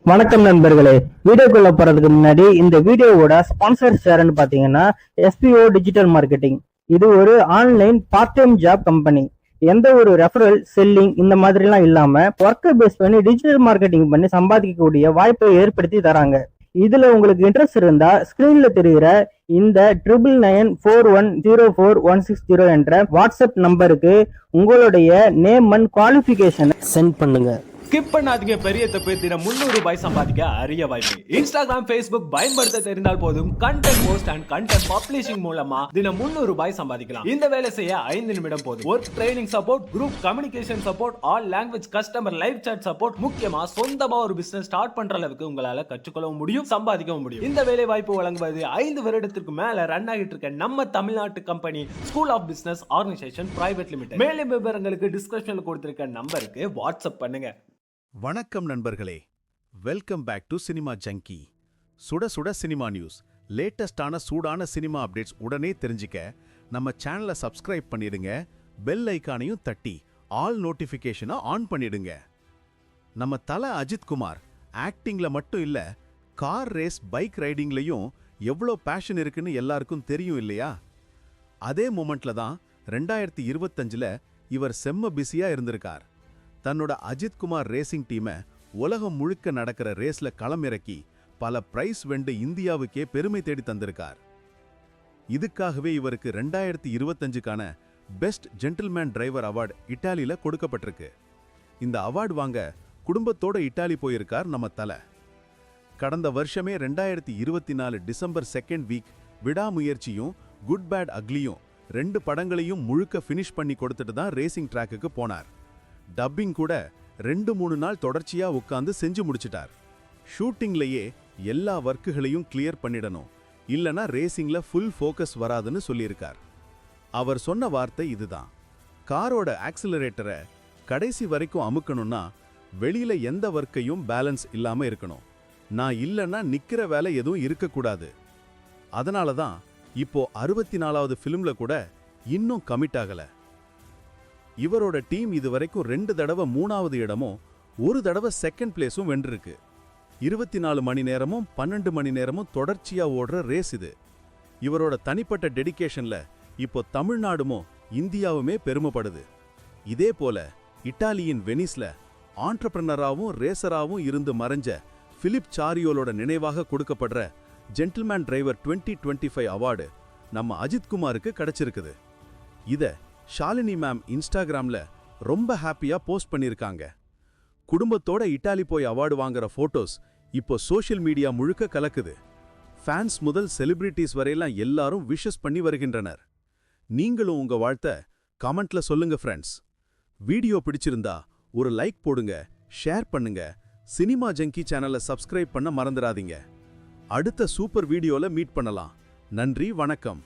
வணக்கம் நண்பர்களே. வீடியோக்குள்ள போறதுக்கு முன்னாடி இந்த வீடியோவோட ஸ்பான்சர் ஷேர்னு பாத்தீங்கன்னா எஸ்பிஓ டிஜிட்டல் மார்க்கெட்டிங். இது ஒரு online part time job company. எந்த ஒரு ரெஃபரல் செல்லிங் இந்த மாதிரி எல்லாம் இல்லாம ஒர்க்கை பேஸ் பண்ணி டிஜிட்டல் மார்க்கெட்டிங் பண்ணி சம்பாதிக்கக்கூடிய வாய்ப்பை ஏற்படுத்தி தராங்க. இதுல உங்களுக்கு இன்ட்ரெஸ்ட் இருந்தா ஸ்கிரீன்ல தெரிகிற இந்த 9994104160 என்ற வாட்ஸ்அப் நம்பருக்கு உங்களுடைய நேம் அண்ட் குவாலிஃபிகேஷனை சென்ட் பண்ணுங்க. ஸ்கிப் பண்ணாதீங்க. பெரிய தப்பு. தினம் 300 ரூபாய் சம்பாதிக்க அரிய வாய்ப்பு. இன்ஸ்டாகிராம், ஃபேஸ்புக் பயன்படுத்த தெரிந்தால் போதும். Content post and content publishing மூலமா தினம் 300 ரூபாய் சம்பாதிக்கலாம். இந்த வேலை செய்ய 5 நிமிடம் போதும். Work training support, group communication support, all language customer live chat support. முக்கியமா சொந்தமா ஒரு பிசினஸ் ஸ்டார்ட் பண்ற அளவுக்கு உங்களால கற்றுக்கொள்ளவும் முடியும், சம்பாதிக்கவும் முடியும். இந்த வேலை வாய்ப்பு வழங்குவது 5 வருடத்திற்கு மேல ரன் ஆகிட்டு இருக்க நம்ம தமிழ்நாட்டு company school of business organisation private limited. மேலும் விவரங்களுக்கு டிஸ்கிரிப்ஷன்ல கொடுத்திருக்க நம்பருக்கு வாட்ஸ்அப் பண்ணுங்க. வணக்கம் நண்பர்களே, welcome back to cinema junkie. சுட சுட சினிமா நியூஸ், லேட்டஸ்டான சூடான சினிமா அப்டேட்ஸ் உடனே தெரிஞ்சுக்க நம்ம சேனலை சப்ஸ்கிரைப் பண்ணிடுங்க. பெல் ஐக்கானையும் தட்டி ஆல் நோட்டிஃபிகேஷனை ஆன் பண்ணிடுங்க. நம்ம தல அஜித் குமார் ஆக்டிங்ல மட்டும் இல்ல, கார் ரேஸ் பைக் ரைடிங்லையும் எவ்வளோ பேஷன் இருக்குன்னு எல்லாருக்கும் தெரியும் இல்லையா? அதே மொமெண்ட்ல தான் 2025ல் இவர் செம்ம பிஸியா இருந்திருக்கார். தன்னோட அஜித் குமார் ரேசிங் டீமை உலகம் முழுக்க நடக்கிற ரேஸ்ல களமிறக்கி பல பிரைஸ் வென்று இந்தியாவுக்கே பெருமை தேடி தந்திருக்கார். இதுக்காகவே இவருக்கு 2025க்கான பெஸ்ட் ஜென்டில்மேன் டிரைவர் அவார்டு இட்டாலியில கொடுக்கப்பட்டிருக்கு. இந்த அவார்டு வாங்க குடும்பத்தோட இட்டாலி போயிருக்கார் நம்ம தல. கடந்த வருஷமே 2024 டிசம்பர் 2nd வீக் விடாமுயற்சியும் குட் பேட் அக்லியும் 2 படங்களையும் முழுக்க ஃபினிஷ் பண்ணி கொடுத்துட்டு தான் ரேசிங் ட்ராக்குக்கு போனார். டப்பிங் கூட 2-3 நாள் தொடர்ச்சியா உட்கார்ந்து செஞ்சு முடிச்சிட்டார். ஷூட்டிங்லயே எல்லா வர்க்குகளையும் கிளியர் பண்ணிடணும், இல்லனா ரேசிங்ல ஃபுல் ஃபோக்கஸ் வராதுன்னு சொல்லியிருக்கார். அவர் சொன்ன வார்த்தை இதுதான்: காரோட ஆக்சிலரேட்டரை கடைசி வரைக்கும் அமுக்கணும்னா வெளியில எந்த வர்க்கையும் பேலன்ஸ் இல்லாம இருக்கணும். நான் இல்லைன்னா நிக்கிற வேலை எதுவும் இருக்கக்கூடாது. அதனால தான் இப்போ 64வது ஃபிலிம்ல கூட இன்னும் கமிட் ஆகல. இவரோட டீம் இதுவரைக்கும் 2 தடவை 3வது இடமும் 1 தடவை 2nd பிளேஸும் வென்றிருக்கு. 24 மணி நேரமும் 12 மணி நேரமும் தொடர்ச்சியா ஓடுற ரேஸ் இது. இவரோட தனிப்பட்ட டெடிகேஷன்ல இப்போ தமிழ்நாடுமோ இந்தியாவுமே பெருமைப்படுது. இதே போல இட்டாலியின் வெனிஸ்ல ஆண்டர்பிரனராவும் ரேசராவும் இருந்து மறைஞ்ச பிலிப் சாரியோலோட நினைவாக கொடுக்கப்படுற ஜென்டில்மேன் டிரைவர் 2025 அவார்டு நம்ம அஜித் குமாருக்கு கிடைச்சிருக்குது. இத ஷாலினி மேம் இன்ஸ்டாகிராம்ல ரொம்ப ஹாப்பியா போஸ்ட் பண்ணிருக்காங்க. குடும்பத்தோட இட்டாலி போய் அவார்டு வாங்குற போட்டோஸ் இப்போ சோஷியல் மீடியா முழுக்க கலக்குது. ஃபேன்ஸ் முதல் செலிபிரிட்டிஸ் வரையெல்லாம் எல்லாரும் விஷஸ் பண்ணி வருகின்றனர். நீங்களும் உங்க வாழ்த்தை கமெண்ட்ல சொல்லுங்க ஃப்ரெண்ட்ஸ். வீடியோ பிடிச்சிருந்தா ஒரு லைக் போடுங்க, ஷேர் பண்ணுங்க. சினிமா ஜங்கி சேனலை சப்ஸ்கிரைப் பண்ண மறந்துடாதீங்க. அடுத்த சூப்பர் வீடியோல மீட் பண்ணலாம். நன்றி, வணக்கம்.